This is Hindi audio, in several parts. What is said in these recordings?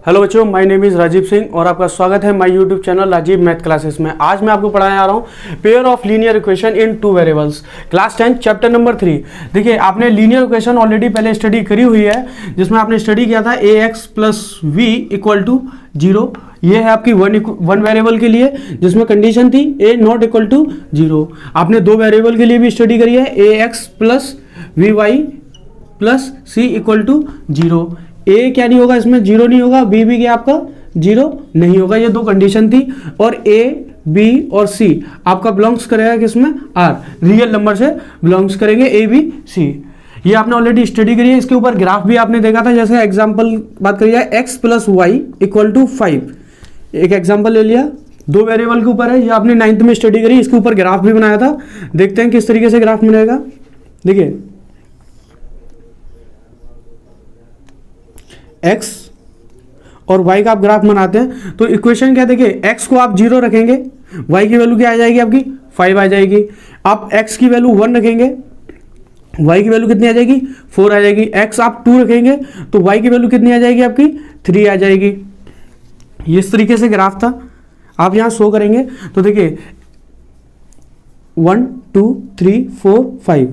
हेलो बच्चों, my name is Rajiv Singh और आपका स्वागत है my YouTube channel Rajiv math classes में। आज मैं आपको पढ़ाने आ रहा हूँ pair of linear equation in two variables, class 10 chapter number 3। देखिए, आपने लीनियर इक्वेशन ऑलरेडी पहले स्टडी करी हुई है, जिसमें आपने स्टडी किया था ax plus v equal to 0। ये है आपकी वन वेरिएबल के लिए, जिसमें कंडीशन थी a नॉट इक्वल टू 0। आपने दो वेरिएबल के लिए भी स्टडी करी है, ax plus v y plus c equal to 0। A क्या नहीं होगा, इसमें 0 नहीं होगा, बी भी क्या आपका 0 नहीं होगा। ये दो कंडीशन थी और ए बी और सी आपका बिलोंग्स करेगा किसमें, आर, रियल नंबर से बिलोंग्स करेंगे ए बी सी। ये आपने ऑलरेडी स्टडी करी है। इसके ऊपर ग्राफ भी आपने देखा था। जैसे एग्जांपल बात करिए, x plus y equal to 5। एक एग्जांपल ले लिया, दो वेरिएबल के ऊपर है, ये आपने 9th में स्टडी करी। इसके ऊपर ग्राफ भी बनाया था। देखते हैं किस तरीके से ग्राफ बनेगा। देखिए, x और y का आप ग्राफ बनाते हैं तो इक्वेशन क्या, देखिए x को आप 0 रखेंगे, y की वैल्यू क्या आ जाएगी आपकी 5 आ जाएगी। आप x की वैल्यू 1 रखेंगे, y की वैल्यू कितनी आ जाएगी 4 आ जाएगी। x आप 2 रखेंगे तो y की वैल्यू कितनी आ जाएगी आपकी 3 आ जाएगी। ये इस तरीके से ग्राफ था, आप यहाँ शो करेंगे तो देखिए 1 2 3 4 5,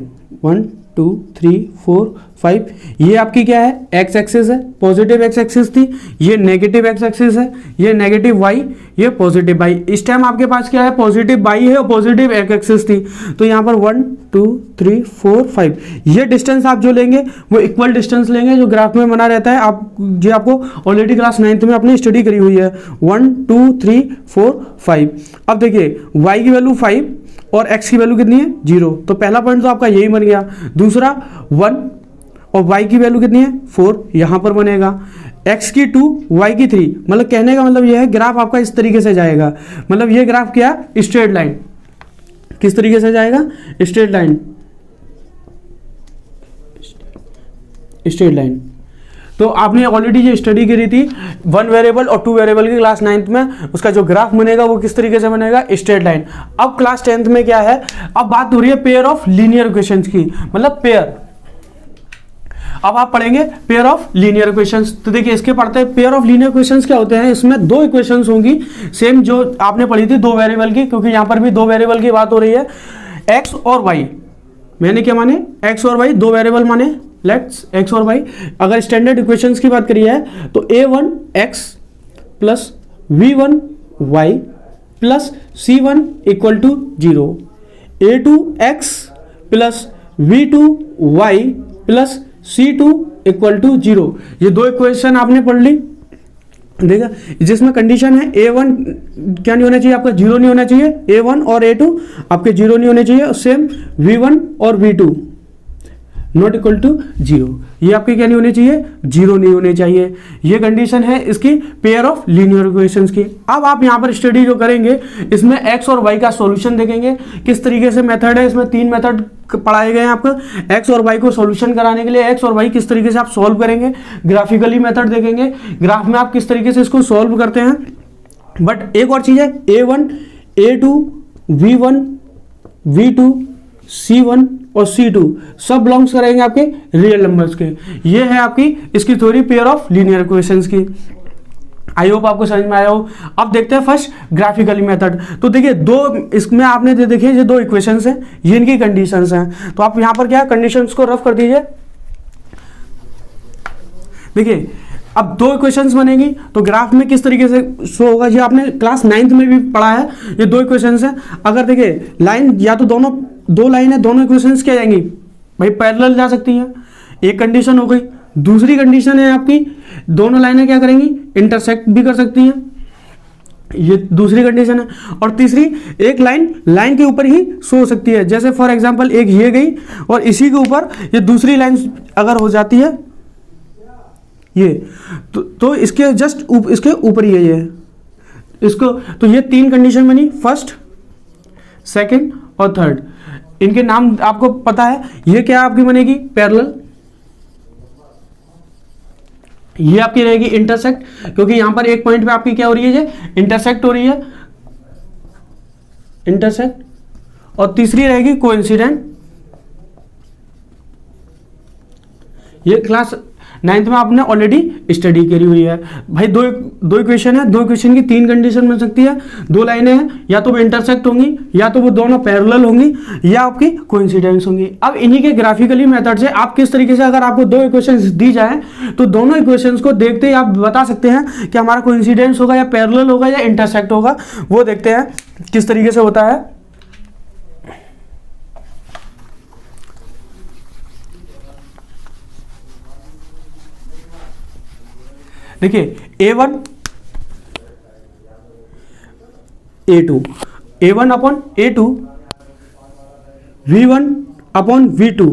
1 2 3 4 5। ये आपकी क्या है, एक्स एक्सिस है, पॉजिटिव एक्स एक्सिस थी, ये नेगेटिव एक्स एक्सिस है, ये नेगेटिव वाई, ये पॉजिटिव वाई। इस टाइम आपके पास क्या है, पॉजिटिव वाई है और पॉजिटिव एक्स एक्सिस थी। तो यहाँ पर 1 2 3 4 5, ये डिस्टेंस आप जो लेंगे वो इक्वल डिस्टेंस लेंगे जो ग्राफ में बना रहता है। आप जो आपको ऑलरेडी क्लास 9th में आपने स्टडी करी हुई है, 1 2 3 4 5। अब देखिए, वाई की वैल्यू 5 और x की वैल्यू कितनी है 0, तो पहला पॉइंट तो आपका यही बन गया। दूसरा 1 और y की वैल्यू कितनी है 4, यहां पर बनेगा। x की 2 y की 3, मतलब कहने का मतलब यह है ग्राफ आपका इस तरीके से जाएगा। मतलब ये ग्राफ क्या, स्ट्रेट लाइन। किस तरीके से जाएगा, स्ट्रेट लाइन, स्ट्रेट लाइन। तो आपने ऑलरेडी ये स्टडी करी थी वन वेरिएबल और टू वेरिएबल की क्लास 9th में। उसका जो ग्राफ बनेगा वो किस तरीके से बनेगा, स्ट्रेट लाइन। अब क्लास 10th में क्या है, अब बात हो रही है पेयर ऑफ लीनियर इक्वेशंस की, मतलब पेयर। अब आप पढ़ेंगे पेयर ऑफ लीनियर इक्वेशंस। तो देखिए, इसके पढ़ते हैं पेयर ऑफ लीनियर इक्वेशंस क्या होते हैं। इसमें दो इक्वेशंस होंगी सेम जो आपने पढ़ी थी दो वेरिएबल की, क्योंकि यहां पर भी दो वेरिएबल की बात हो रही है। एक्स और वाई, मैंने क्या माने, एक्स और वाई दो वेरिएबल माने, लेट्स एक्स और वाई। अगर स्टैंडर्ड इक्वेशंस की बात करिए तो a1 x plus v1 y plus c1 equal to 0, a2 x plus v2 y plus c2 equal to 0। ये दो इक्वेशन आपने पढ़ ली, देखा, जिसमें कंडीशन है a1 क्या नहीं होना चाहिए आपका 0 नहीं होना चाहिए, a1 और a2 आपके 0 नहीं होने चाहिए। सेम v1 और v2 नॉट इक्वल टू 0, ये आपके क्या नहीं होने चाहिए, 0 नहीं होने चाहिए। ये कंडीशन है इसकी पेयर ऑफ लीनियर इक्वेशंस की। अब आप यहाँ पर स्टडी जो करेंगे, इसमें x और y का सॉल्यूशन देखेंगे। किस तरीके से मेथड है, इसमें 3 मेथड पढ़ाए गए हैं आपको x और y को सॉल्यूशन कराने के लिए। x और y किस तरीके से आप सॉल्व करेंगे, ग्राफिकली मेथड देखेंगे, ग्राफ में आप किस तरीके से इसको सॉल्व करते हैं। बट एक और चीज है, a1 a2 v1 v2 c1 और c2 सब बिलोंग्स करेंगे आपके रियल नंबर्स के। ये है आपकी इसकी theory pair of linear equations की। आई होप आपको समझ में आया हो। अब देखते हैं फर्स्ट ग्राफिकली मेथड। तो देखिए, दो इसमें आपने देखिए ये दो इक्वेशंस हैं, ये इनकी कंडीशंस हैं। तो आप यहां पर क्या कंडीशंस को रफ कर दीजिए। देखिए, अब दो इक्वेशंस बनेगी तो ग्राफ में किस तरीके से शो होगा, ये आपने क्लास 9th में भी पढ़ा है। ये दो इक्वेशंस हैं। अगर देखिए लाइन या तो दोनों दो लाइन है, दोनों इक्वेशंस क्या जाएंगी भाई, पैरेलल जा सकती हैं, एक कंडीशन हो गई। दूसरी कंडीशन है आपकी, दोनों लाइनें क्या करेंगी, इंटरसेक्ट भी कर सकती हैं, ये दूसरी कंडीशन है। और तीसरी, एक लाइन के ऊपर ही शो हो सकती है। जैसे फॉर एग्जांपल एक ये गई और इसी के ऊपर ये दूसरी लाइन अगर हो जाती है ये, तो इसके जस्ट इसके ऊपर ही है ये इसको। तो ये तीन कंडीशन बनी, फर्स्ट सेकंड और थर्ड। इनके नाम आपको पता है। ये क्या आपकी बनेगी, पैरेलल। ये आपकी रहेगी इंटरसेक्ट, क्योंकि यहां पर एक पॉइंट पे आपकी क्या हो रही है, ये इंटरसेक्ट हो रही है, इंटरसेक्ट। और तीसरी रहेगी कोइंसिडेंट। ये क्लास नाइन्थ में आपने ऑलरेडी स्टडी करी हुई है। भाई दो इक्वेशन है, दो इक्वेशन की तीन कंडीशन बन सकती है, दो लाइनें हैं, या तो वो इंटरसेक्ट होंगी, या तो वो दोनों पैरेलल होंगी, या आपकी कोइंसिडेंस होंगी। अब इन्हीं के ग्राफिकली मेथड से आप किस तरीके से, अगर आपको दो इक्वेशंस दी जाए तो दोनों इक्वेशंस को देखते ही आप बता सकते हैं कि हमारा कोइंसिडेंस होगा या पैरेलल होगा या इंटरसेक्ट होगा। वो देखते हैं किस तरीके से होता है। देखिए A1 A2, A1 upon A2 V1 upon V2।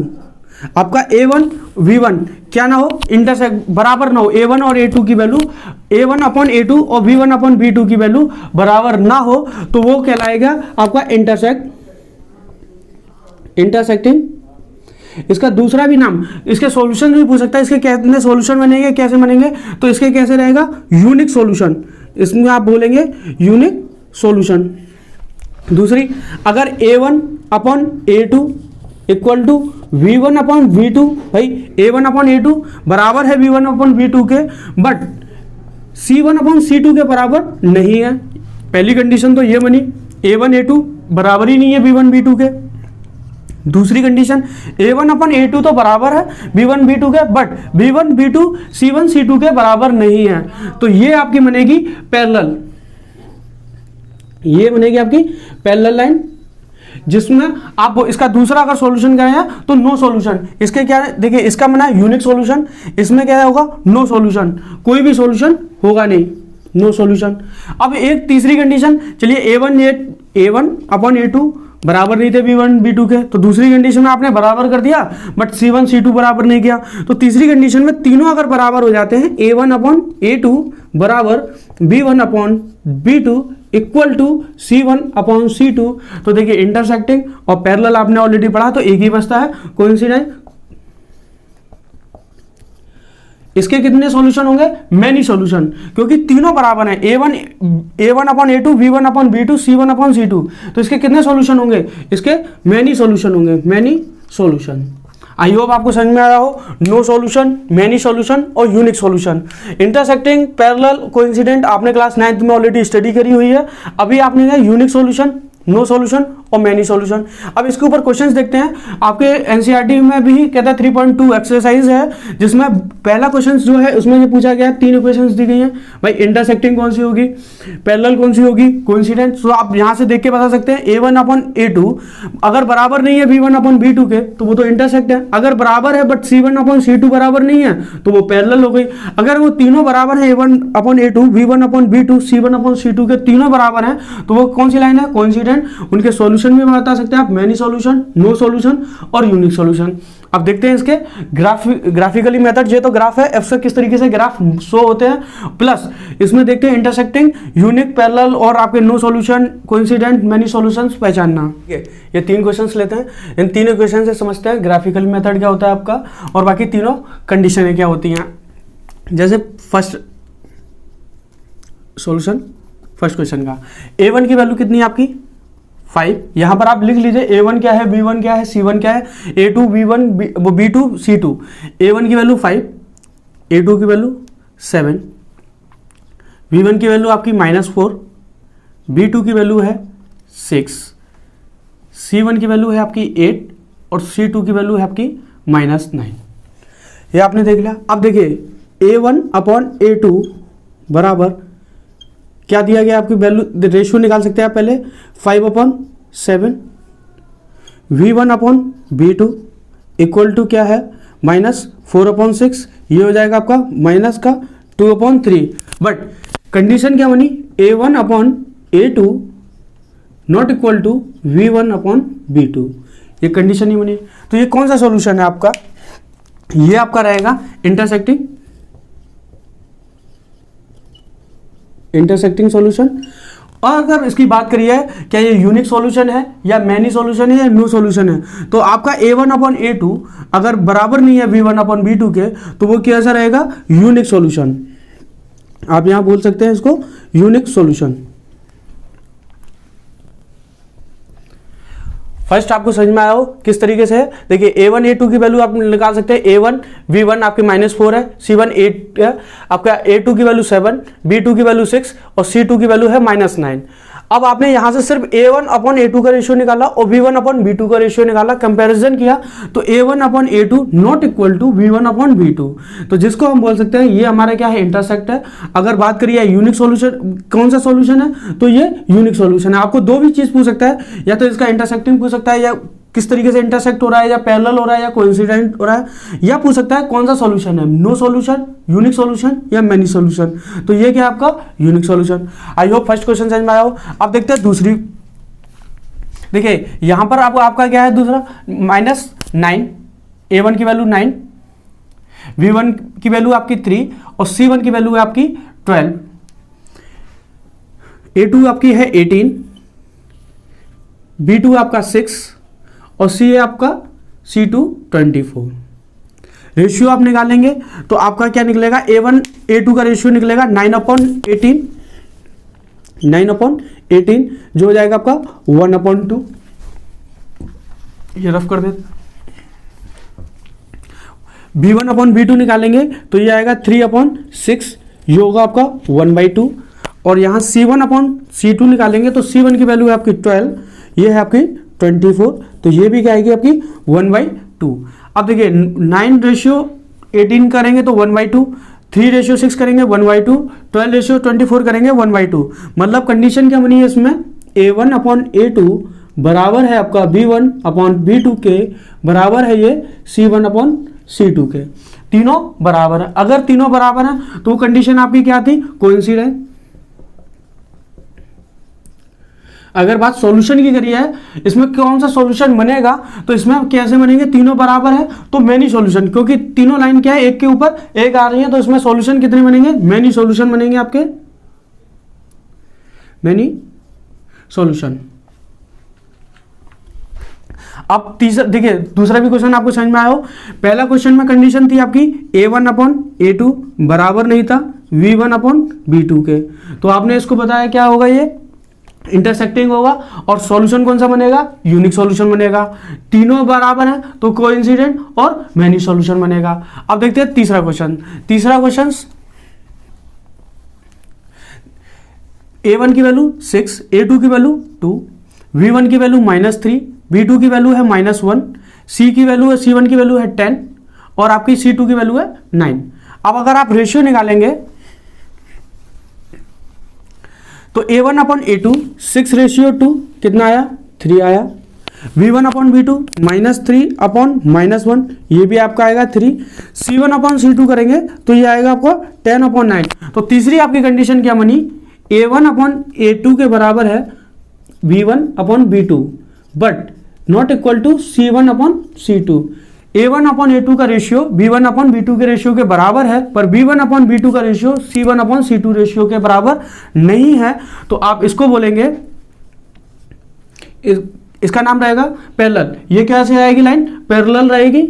आपका A1 V1 क्या ना हो, इंटरसेक्ट बराबर ना हो, A1 और A2 की वैल्यू, A1 अपॉन A2 और V1 अपॉन V2 की वैल्यू बराबर ना हो तो वो कहलाएगा आपका इंटरसेक्टिंग। इसका दूसरा भी नाम, इसके सॉल्यूशन भी पूछ सकता है, इसके कितने सॉल्यूशन बनेंगे, कैसे बनेंगे, तो इसके कैसे रहेगा, यूनिक सॉल्यूशन। इसमें आप बोलेंगे यूनिक सॉल्यूशन। दूसरी, अगर A1 upon A2 equal to V1 upon V2, भाई A1 अपॉन A2 बराबर है V1 अपॉन V2 के, बट C1 अपॉन C2 के बराबर नहीं है। पहली कंडीशन तो ये बनी, A1 A2 बराबर ही नहीं है V1 V2 के। दूसरी कंडीशन, A1 अपॉन A2 तो बराबर है B1 B2 के, but B1 B2 C1 C2 के बराबर नहीं है, तो ये आपकी बनेगी पैरेलल, ये बनेगी आपकी पैरेलल लाइन, जिसमें आप इसका दूसरा अगर सॉल्यूशन करें तो नो सॉल्यूशन। इसके क्या है, देखिए इसका बना यूनिक सॉल्यूशन, इसमें क्या होगा, नो सॉल्यूशन, कोई भी सॉल्यूशन होगा नहीं, नो सॉल्यूशन। अब एक तीसरी कंडीशन, चलिए A1 अपॉन A2 बराबर नहीं थे B1 B2 के, तो दूसरी कंडीशन में आपने बराबर कर दिया, बट C1 C2 बराबर नहीं किया, तो तीसरी कंडीशन में तीनों अगर बराबर हो जाते हैं, A1 अपॉन A2 बराबर B1 upon B2 equal to C1 upon C2, तो देखिए इंटरसेक्टिंग और पैरेलल आपने ऑलरेडी पढ़ा, तो एक ही बचता है कोइंसिडेंट। इसके कितने सॉल्यूशन होंगे, मैनी सॉल्यूशन, क्योंकि तीनों बराबर हैं, A1 upon A2 V1 upon V2 C1 upon C2, तो इसके कितने सॉल्यूशन होंगे, इसके मैनी सॉल्यूशन होंगे, मैनी सॉल्यूशन। आई होप आपको समझ में आया हो, नो सॉल्यूशन, मैनी सॉल्यूशन और unique solution. Intersecting, parallel, coincident आपने क्लास 9th में ऑलरेडी स्टडी करी हुई है। अभी आपने कहा यूनिक सॉल्यूशन, नो सॉल्यूशन और मैनी सॉल्यूशन। अब इसके ऊपर क्वेश्चंस देखते हैं। आपके एनसीईआरटी में भी कहता है 3.2 एक्सरसाइज है, जिसमें पहला क्वेश्चन जो है उसमें ये पूछा गया है, तीन इक्वेशंस दी गई हैं, भाई इंटरसेक्टिंग कौन सी होगी, पैरेलल कौन सी होगी, कोइंसिडेंट। तो आप यहां से देख के बता सकते हैं A1 अपॉन A2 अगर बराबर नहीं है B1 अपॉन B2 के, तो वो तो इंटरसेक्ट है। अगर बराबर है बट C1 अपॉन C2 बराबर नहीं है, तो वो पैरेलल हो गई। अगर वो तीनों बराबर है, A1 upon A2 V1 upon B2 C1 upon C2 के तीनों बराबर हैं, तो वो कौन सी लाइन है, कोइंसिडेंट। उनके सॉल्यूशन भी बता सकते हैं आप, मैनी सॉल्यूशन, नो सॉल्यूशन और यूनिक सॉल्यूशन। अब देखते हैं इसके ग्राफिकली मेथड। ये तो ग्राफ है, इससे किस तरीके से ग्राफ शो होते हैं, प्लस इसमें देखते हैं इंटरसेक्टिंग, यूनिक, पैरेलल और आपके no solution, coincident, many solutions पहचानना। ये तीन क्वेश्चंस लेते हैं, इन तीनों क्वेश्चन से समझते हैं ग्राफिकल मेथड क्या होता है आपका, और बाकी तीनों कंडीशनें क्या होती हैं। जैसे फर्स्ट सॉल्यूशन, फर्स्ट क्वेश्चन का A1 की वैल्यू कितनी है आपकी 5। यहां पर आप लिख लीजिए A1 क्या है, B1 क्या है, C1 क्या है, A2 V1 B2 C2। A1 की वैल्यू 5, A2 की वैल्यू 7, V1 की वैल्यू आपकी -4, B2 की वैल्यू है 6, C1 की वैल्यू है आपकी 8 और C2 की वैल्यू है आपकी -9। ये आपने देख लिया। अब देखिए A1 अपॉन A2 बराबर क्या दिया गया, आपकी वैल्यू रेशियो निकाल सकते हैं आप पहले, 5/7, V1 upon B2 equal to क्या है, -4/6, ये हो जाएगा आपका माइनस का 2/3। बट कंडीशन क्या बनी, A1 upon A2 not equal to V1 upon B2, ये कंडीशन ही बनी। तो ये कौन सा सॉल्यूशन है आपका, ये आपका रहेगा इंटरसेक्टिंग सॉल्यूशन। और अगर इसकी बात करिए क्या ये यूनिक सॉल्यूशन है या मैनी सॉल्यूशन है या नो सॉल्यूशन है, तो आपका A1 अपॉन A2 अगर बराबर नहीं है V1 अपॉन B2 के, तो वो कैसा रहेगा, यूनिक सॉल्यूशन। आप यहां बोल सकते हैं इसको यूनिक सॉल्यूशन। फर्स्ट आपको समझ में आया हो किस तरीके से है। देखिए A1 A2 की वैल्यू आप निकाल सकते हैं। A1 V1 आपकी -4 है, C1 8 है, आपका A2 की वैल्यू 7, B2 की वैल्यू 6 और C2 की वैल्यू है -9। अब आपने यहां से सिर्फ A1 अपॉन A2 का रेशियो निकाला और V1 अपॉन B2 का रेशियो निकाला, कंपैरिजन किया तो A1 upon A2 not equal to V1 upon B2, तो जिसको हम बोल सकते हैं ये हमारा क्या है, इंटरसेक्ट है। अगर बात करिए यूनिक सॉल्यूशन, कौन सा सॉल्यूशन है, तो ये यूनिक सॉल्यूशन है। आपको दो भी चीज पूछ सकता है, या तो इसका इंटरसेक्टिंग पूछ सकता है, या किस तरीके से इंटरसेक्ट हो रहा है, या पैरेलल हो रहा है, या कोइंसिडेंट हो रहा है, या पूछ सकता है कौन सा सॉल्यूशन है, नो सॉल्यूशन, यूनिक सॉल्यूशन या मेनी सॉल्यूशन। तो ये क्या है आपका unique solution. I hope first question समझ में आया हो। अब देखते हैं दूसरी। देखिए यहां पर आपका क्या है दूसरा, -9, A1 की वैल्यू 9, V1 की वैल्यू आपकी 3 और C1 की वैल्यू है आपकी 12, A2 आपकी है 18, B2 आपका 6 और C है आपका C2 24। रेशियो आप निकालेंगे तो आपका क्या निकलेगा, A1 A2 का रेशियो निकलेगा 9/18, 9/18 जो हो जाएगा आपका 1/2। ये रफ कर देते। V1/V2 निकालेंगे तो ये आएगा 3/6, ये होगा आपका 1/2। और यहाँ C1/C2 निकालेंगे तो C1 की वैल्यू है आपकी 12, ये है आपकी 24, तो ये भी क्या आएगी आपकी 1/2। अब देखिए 9/18 करेंगे तो 1/2, 3/6 करेंगे 1/2, 12/24 करेंगे 1/2। मतलब कंडीशन क्या बनी है इसमें, A1/A2 बराबर है आपका B1/B2 के बराबर है ये C1/C2 के, तीनों बराबर है। अगर तीनों बराबर है तो कंडीशन आपकी क्या थी, कोइंसिडेंट। अगर बात सॉल्यूशन की करी है, इसमें कौन सा सॉल्यूशन बनेगा, तो इसमें कैसे बनेंगे, तीनों बराबर है तो मेनी सॉल्यूशन, क्योंकि तीनों लाइन क्या है एक के ऊपर एक आ रही है, तो इसमें सॉल्यूशन कितने बनेंगे, मेनी सॉल्यूशन बनेंगे आपके, मेनी सॉल्यूशन। अब तीसरा देखिए, दूसरा भी क्वेश्चन आपको समझ में आया हो। पहला क्वेश्चन में कंडीशन थी आपकी A1/A2 बराबर नहीं था V1/B2 के, तो आपने इसको बताया क्या होगा, ये इंटरसेक्टिंग होगा। और सॉल्यूशन कौन सा बनेगा, यूनिक सॉल्यूशन बनेगा। तीनों बराबर है तो कोइंसिडेंट और मेनी सॉल्यूशन बनेगा। अब देखते हैं तीसरा क्वेश्चन। तीसरा क्वेश्चन, A1 की वैल्यू 6, A2 की वैल्यू 2, V1 की वैल्यू -3, B2 की वैल्यू है -1, C की वैल्यू है, C1 की वैल्यू है 10 और आपकी C2 की वैल्यू है 9। अब अगर आप रेशियो निकालेंगे तो A1/A2 6/2 कितना आया, 3 आया। V1/V2 -3/-1, ये भी आपका आएगा 3। C1/C2 करेंगे तो ये आएगा आपको 10/9। तो तीसरी आपकी कंडीशन क्या बनी, A1/A2 के बराबर है V1/B2 but not equal to C1/C2। A1/A2 का रेशियो V1/B2 के रेशियो के बराबर है, पर V1/B2 का रेशियो C1/C2 रेशियो के बराबर नहीं है, तो आप इसको बोलेंगे, इसका नाम रहेगा पैरेलल। ये कैसे आएगी लाइन, पैरेलल रहेगी।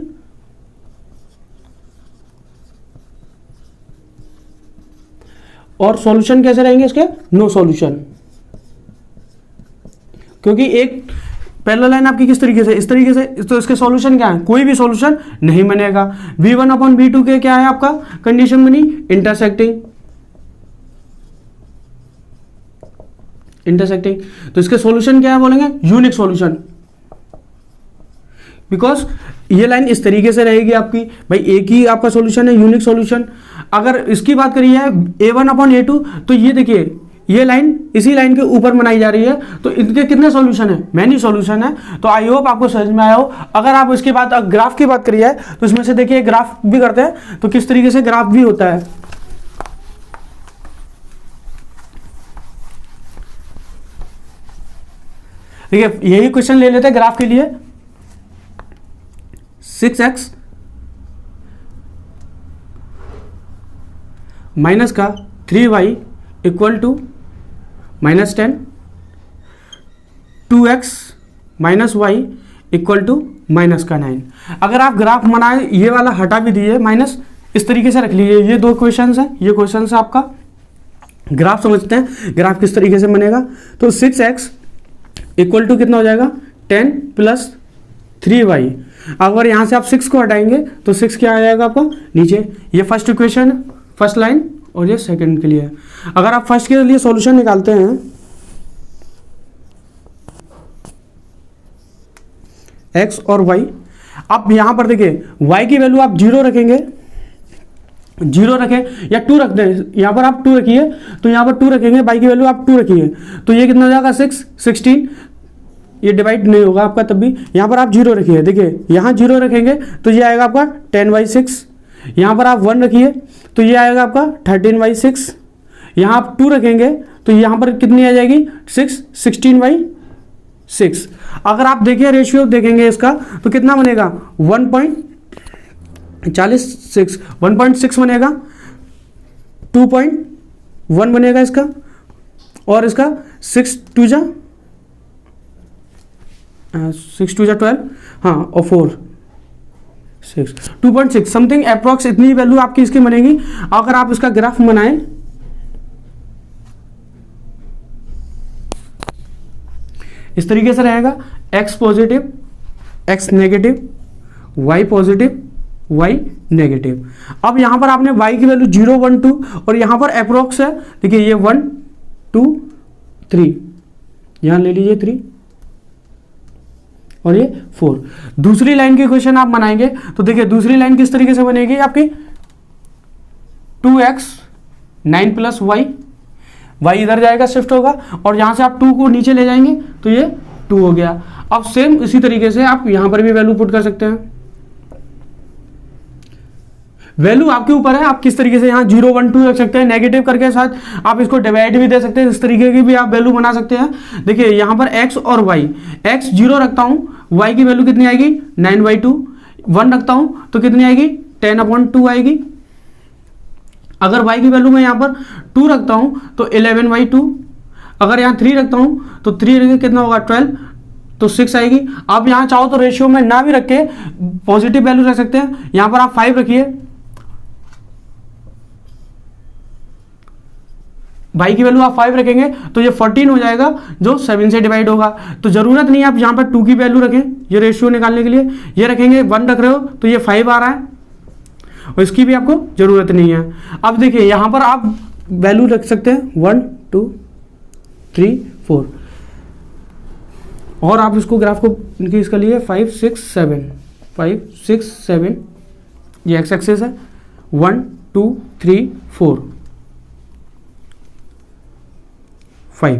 और सॉल्यूशन कैसे रहेंगे इसके, नो सॉल्यूशन, क्योंकि एक पैरेलल लाइन आपकी किस तरीके से, इस तरीके से, तो इसके सॉल्यूशन क्या है, कोई भी सॉल्यूशन नहीं बनेगा। V1/B2 के क्या है आपका कंडीशन बनी, इंटरसेक्टिंग, इंटरसेक्टिंग, तो इसके सॉल्यूशन क्या है बोलेंगे, यूनिक सॉल्यूशन, बिकॉज ये लाइन इस तरीके से रहेगी आपकी, भाई एक ही आपका सॉल्यूशन है, यूनिक सॉल्यूशन। अगर इसकी बात करिए A1/A2 तो ये देखिए ये लाइन इसी लाइन के ऊपर बनाई जा रही है, तो इनके कितने सॉल्यूशन है, मैनी सॉल्यूशन है। तो आई होप आपको समझ में आया हो। अगर आप इसके बाद ग्राफ की बात करिए तो इसमें से देखिए ग्राफ भी करते हैं, तो किस तरीके से ग्राफ भी होता है। देखिए यही क्वेश्चन ले लेते हैं ग्राफ के लिए। 6x माइनस का 3y equal to -10, 2x minus y equal to -9। अगर आप ग्राफ बनाए, ये वाला हटा भी दिए माइनस, इस तरीके से रख लीजिए। ये दो क्वेश्चन है, ये क्वेश्चन है आपका। ग्राफ समझते हैं, ग्राफ किस तरीके से बनेगा। तो 6x इक्वल टू कितना हो जाएगा, 10 प्लस 3y। अगर यहाँ से आप 6 को हटाएंगे तो 6 क्या आ जाएगा आपका नीचे। ये फर्स्ट इक्वेशन, फर्स्ट लाइन, और ये सेकंड के लिए है। अगर आप फर्स्ट के लिए सॉल्यूशन निकालते हैं, x और y, आप यहाँ पर देखिए y की वैल्यू आप 0 रखेंगे, 0 रखें या 2 रख दें, यहाँ पर आप 2 रखिए तो यहाँ पर 2 रखेंगे, y की वैल्यू आप 2 रखिए तो ये कितना हो जाएगा 6, 16, ये डिवाइड नहीं होगा आपका तब भी। यहाँ पर आप 0 रखिए, देखिए यहाँ 0 रखेंगे तो ये आएगा आपका 10/6। यहाँ पर आप 1 रखिए तो ये आएगा आपका 13/6। यहाँ आप 2 रखेंगे तो यहाँ पर कितनी आ जाएगी 6, 16/6। अगर आप देखिए रेशियो देखेंगे इसका तो कितना बनेगा 1.6 बनेगा, 2.1 बनेगा इसका, और इसका 6 2 जा 12, हाँ, और 4 6 2.6 समथिंग अप्रॉक्स इतनी वैल्यू आपकी इसकी बनेगी। अगर आप इसका ग्राफ बनाएं इस तरीके से रहेगा, x positive, x negative, y positive, y negative. अब यहां पर आपने y की वैल्यू 0 1 2 और यहां पर अप्रोक्स है, देखिए ये 1 2 3, यहां ले लीजिए 3 और ये 4। दूसरी लाइन की क्वेश्चन आप बनाएंगे तो देखिए दूसरी लाइन किस तरीके से बनेगी आपकी 2x 9 प्लस y, y इधर जाएगा शिफ्ट होगा और यहां से आप 2 को नीचे ले जाएंगे तो ये 2 हो गया। अब सेम इसी तरीके से आप यहां पर भी वैल्यू पुट कर सकते हैं। वैल्यू आपके ऊपर है, आप किस तरीके से यहाँ 0 1 2 रख सकते हैं, नेगेटिव करके साथ आप इसको डिवाइड भी दे सकते हैं, इस तरीके की भी आप वैल्यू बना सकते हैं। देखिए यहाँ पर x और y, x 0 रखता हूँ, y की वैल्यू कितनी आएगी 9/2, 1 रखता हूँ तो कितनी आएगी 10/2 आएगी। अगर y की वैल्यू मैं यहाँ पर 2 रखता हूँ तो 11/2, अगर यहाँ 3 रखता हूँ तो 3 रखेंगे कितना होगा 12 तो 6 आएगी। आप यहाँ चाहो तो रेशियो में ना भी रख के पॉजिटिव वैल्यू रख सकते हैं, यहाँ पर आप 5 रखिए, y की वैल्यू आप 5 रखेंगे तो ये 14 हो जाएगा जो 7 से डिवाइड होगा। तो जरूरत नहीं है आप यहाँ पर 2 की वैल्यू रखें, ये रेशियो निकालने के लिए ये रखेंगे, 1 रख रहे हो तो ये 5 आ रहा है और इसकी भी आपको जरूरत नहीं है। अब देखिए यहाँ पर आप वैल्यू रख सकते हैं 1 2 3 4 और आप इसको ग्राफ को इंक्रीज कर लिए 5 6 7 ये एक्स एक्सिस है 1 2 3 4 5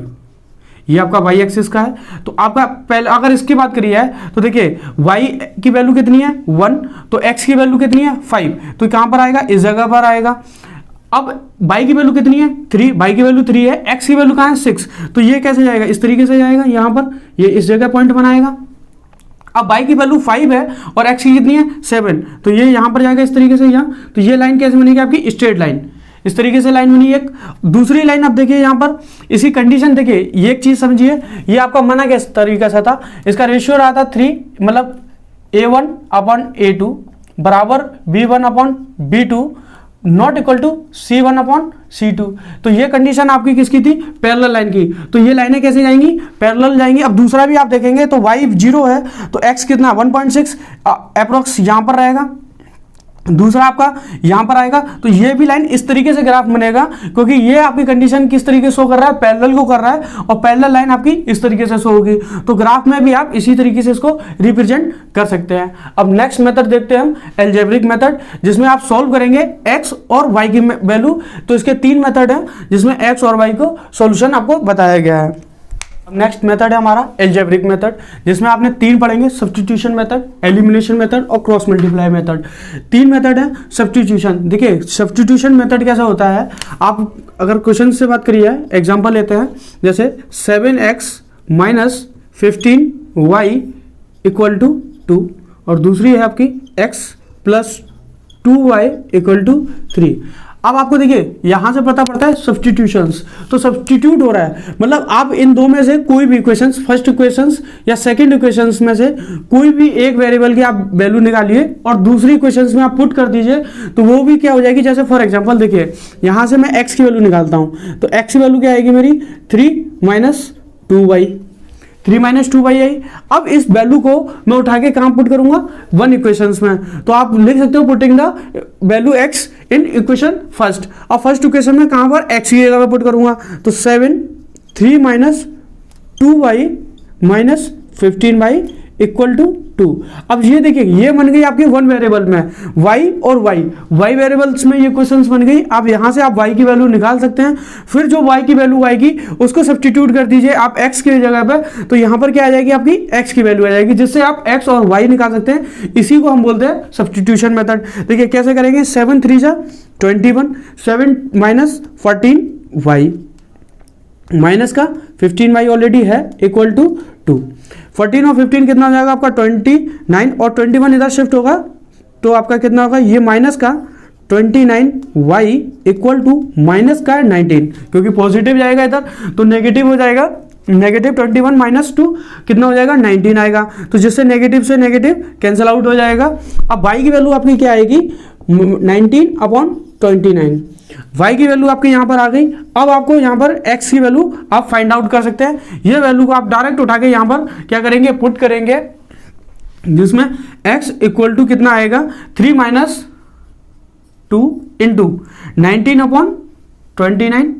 ये आपका y एक्सिस का है। तो आपका पहले अगर इसकी बात करी है तो देखिए y की वैल्यू कितनी है 1 तो x की वैल्यू कितनी है 5 तो कहां पर आएगा इस जगह पर आएगा। अब y की वैल्यू कितनी है 3, y की वैल्यू 3 है, x की वैल्यू कहां है 6 तो ये कैसे जाएगा इस तरीके से जाएगा, यहां पर ये इस जगह पॉइंट बनाएगा। अब y की वैल्यू 5 है और x की कितनी है 7 तो ये यहां पर जाएगा इस तरीके से यहाँ। तो ये लाइन कैसे बनेगी आपकी स्ट्रेट लाइन, इस तरीके से लाइन बनी। एक दूसरी लाइन आप देखिए यहाँ पर इसी कंडीशन देखिए, ये एक चीज समझिए, ये आपका मना किस तरीके से था, इसका रेशियो रहा था 3 मतलब a1/a2 बराबर b1/b2 not equal to c1/c2। तो ये कंडीशन आपकी किसकी थी पैरेलल लाइन की। तो ये लाइनें कैसे जाएंगी पैरेलल जाएंगी। अब दूसरा भी आप देखेंगे तो y 0 है तो x कितना 1.6 अप्रोक्स यहाँ पर रहेगा, दूसरा आपका यहां पर आएगा। तो ये भी लाइन इस तरीके से ग्राफ बनेगा क्योंकि ये आपकी कंडीशन किस तरीके से शो कर रहा है पैरेलल को कर रहा है और पैरेलल लाइन आपकी इस तरीके से शो होगी। तो ग्राफ में भी आप इसी तरीके से इसको रिप्रेजेंट कर सकते हैं। अब नेक्स्ट मेथड देखते हैं हम अलजेब्रिक मेथड, जिसमें आप सॉल्व करेंगे x और y की वैल्यू। तो इसके 3 मेथड है जिसमें x और y को सॉल्यूशन आपको बताया गया है। नेक्स्ट मेथड है हमारा अलजेब्रिक मेथड, जिसमें आपने 3 पढ़ेंगे, सब्स्टिट्यूशन मेथड, एलिमिनेशन मेथड और क्रॉस मल्टीप्लाई मेथड। 3 मेथड है। सब्स्टिट्यूशन, देखिए सब्स्टिट्यूशन मेथड कैसा होता है, आप अगर क्वेश्चन से बात करिए एग्जांपल लेते हैं जैसे 7x minus 15y equal to 2 और दूसरी है आपकी x plus 2y equal to 3। अब आपको देखिए यहां से पता पड़ता है सब्स्टिट्यूशंस, तो सब्स्टिट्यूट हो रहा है मतलब आप इन दो में से कोई भी इक्वेशंस, फर्स्ट इक्वेशंस या सेकंड इक्वेशंस में से कोई भी एक वेरिएबल की आप वैल्यू निकालिए और दूसरी इक्वेशंस में आप पुट कर दीजिए तो वो भी क्या हो जाएगी। जैसे फॉर एग्जांपल देखिए यहां से मैं x की वैल्यू निकालता हूं तो x की वैल्यू क्या आएगी मेरी 3 माइनस 2y, 3 माइनस 2/i। अब इस वैल्यू को मैं उठा के कहाँ पुट करूंगा, 1 इक्वेशंस में। तो आप लिख सकते हो putting the value x in equation first. और फर्स्ट इक्वेशन में कहाँ पर x की जगह पर पुट करूंगा, तो 3 minus 2y minus 15y equal to 2। अब ये देखिए ये बन गई आपकी वन वेरिएबल में y और y वेरिएबल्स में ये क्वेश्चंस बन गई। अब यहाँ से आप y की वैल्यू निकाल सकते हैं। फिर जो y की वैल्यू आएगी उसको सब्स्टिट्यूट कर दीजिए आप x की जगह पर, तो यहाँ पर क्या आ जाएगी, आपकी x की वैल्यू आ जाएगी, जिससे आप x और y निकाल सकते हैं। इसी को हम बोलते हैं सब्स्टिट्यूशन मेथड। देखिए कैसे करेंगे, 7 3 जा 21, 7 माइनस 14y माइनस का 15y ऑलरेडी है इक्वल टू 2। 14 और 15 कितना हो जाएगा आपका 29, और 21 इधर शिफ्ट होगा तो आपका कितना होगा, ये माइनस का 29y इक्वल टू माइनस का 19, क्योंकि पॉजिटिव जाएगा इधर तो नेगेटिव हो जाएगा। नेगेटिव 21 माइनस 2 कितना हो जाएगा, 19 आएगा। तो जिससे नेगेटिव से नेगेटिव कैंसिल आउट हो जाएगा। अब y की वैल्यू आपकी क्या आएगी, 19/29। y की वैल्यू आपकी यहाँ पर आ गई। अब आपको यहाँ पर x की वैल्यू आप फाइंड आउट कर सकते हैं। ये वैल्यू को आप डायरेक्ट उठा के यहाँ पर क्या करेंगे, पुट करेंगे, जिसमें x इक्वल टू कितना आएगा, 3 माइनस 2 इंटू 19/29।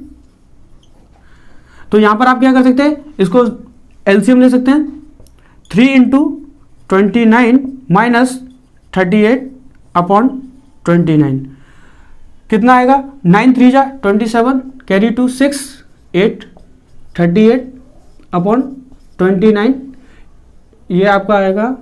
तो यहाँ पर आप क्या कर सकते हैं, इसको एलसीएम ले सकते हैं, 3 इंटू 29 माइनस 38/29 कितना आएगा, 9 3 जा 27, कैरी टू 6 8 38/29, ये आपका आएगा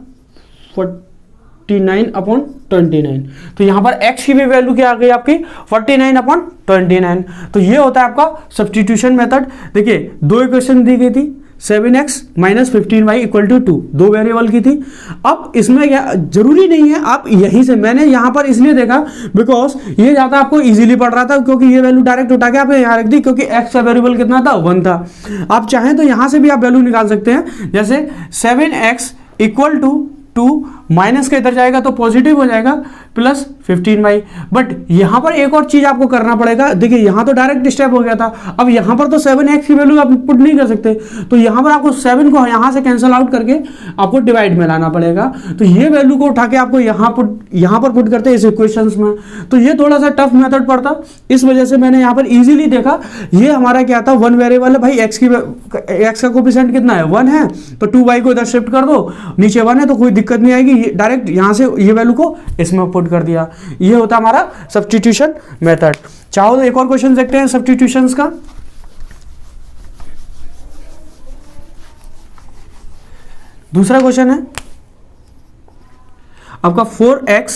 49/29। तो यहाँ पर x की भी वैल्यू क्या आ गई आपकी, 49/29। तो ये होता है आपका सब्स्टिट्यूशन मेथड। देखिए दो इक्वेशन दी गई थी, 7x minus 15y equal to 2, दो वेरिएबल की थी। अब इसमें क्या जरूरी नहीं है आप यहीं से, मैंने यहाँ पर इसलिए देखा बिकॉज ये ज़्यादा आपको इजीली पड़ रहा था, क्योंकि ये वैल्यू डायरेक्ट उठा के आपने यहाँ रख दी, क्योंकि x का वेरिएबल कितना था, 1 था। आप चाहें तो यहाँ से भी आप वैल्यू निकाल सकते हैं, जैसे 7x इक्वल टू 2 माइनस का इधर जाएगा तो पॉजिटिव हो जाएगा प्लस 15y। बट यहाँ पर एक और चीज आपको करना पड़ेगा। देखिए यहाँ तो डायरेक्ट स्टेप हो गया था, अब यहाँ पर तो 7x की वैल्यू आप पुट नहीं कर सकते, तो यहाँ पर आपको 7 को यहाँ से कैंसिल आउट करके आपको डिवाइड में लाना पड़ेगा। तो ये वैल्यू को उठा के आपको यहाँ पर पुट करते हैं इस इक्वेशंस में। तो ये थोड़ा सा टफ मेथड पड़ता, इस वजह से मैंने यहाँ पर इजीली देखा। ये हमारा क्या था, वन वेरिएबल है भाई, x का कोफिशिएंट कितना है, 1 है, तो 2y को इधर शिफ्ट कर दो, नीचे 1 है तो कोई दिक्कत नहीं आएगी, डायरेक्ट यहाँ से ये वैल्यू को इसमें पुट कर दिया। ये होता है हमारा सब्स्टिट्यूशन मेथड। चाहो तो एक और क्वेश्चन देखते हैं सब्स्टिट्यूशंस का। दूसरा क्वेश्चन है आपका 4x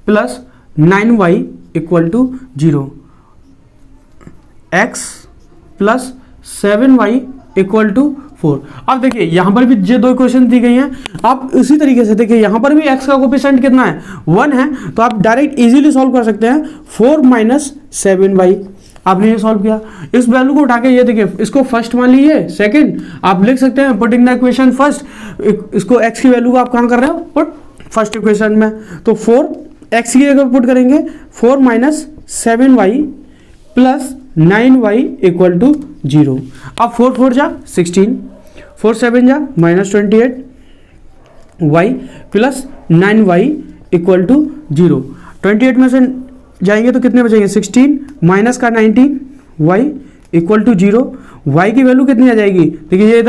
plus 9y equal to 0, x plus 7y equal to 4। अब देखिए यहां पर भी ये दो इक्वेशन दी गई हैं। आप इसी तरीके से देखिए यहां पर भी x का कोफिशिएंट कितना है, 1 है, तो आप डायरेक्ट इजीली सॉल्व कर सकते हैं। 4 माइनस 7y आपने ये सॉल्व किया, इस वैल्यू को उठा के ये देखिए इसको फर्स्ट मान लीजिए, सेकंड आप लिख सकते हैं पुटिंग द इक्वेशन फर्स्ट। इसको x की वैल्यू को आप कहां कर रहे हो, पुट फर्स्ट इक्वेशन में। तो 4x की जगह पुट करेंगे, 4 minus 7y plus 9y equal to 0। अब 4 4 जा 16, 4 7 जा minus 28 y plus 9y equal to 0। 28 में से जाएंगे तो कितने बचेंगे, 16 माइनस का 19 y इक्वल टू 0। y की वैल्यू कितनी आ जाएगी, देखिए ये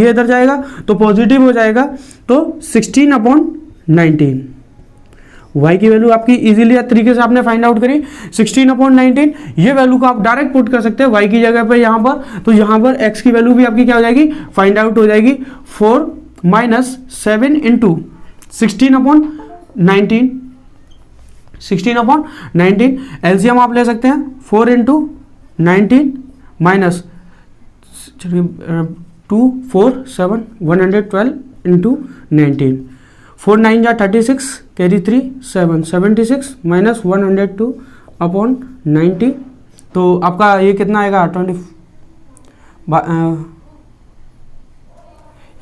इधर जाएगा तो पॉजिटिव हो जाएगा, तो 16/19। y की वैल्यू आपकी इजीली तरीके से आपने फाइंड आउट करी, 16/19। ये वैल्यू को आप डायरेक्ट पुट कर सकते हैं y की जगह पे यहाँ पर, तो यहाँ पर x की वैल्यू भी आपकी क्या हो जाएगी, फाइंड आउट हो जाएगी। 4 माइनस 7 इंटू 16/19, 16/19 एलसीएम आप ले सकते हैं, 4 इंटू 19 माइनस 2 4 7 112 इंटू 19, 4 9 जा 36, कैरी 3 7 76 माइनस 102/90। तो आपका ये कितना आएगा 20।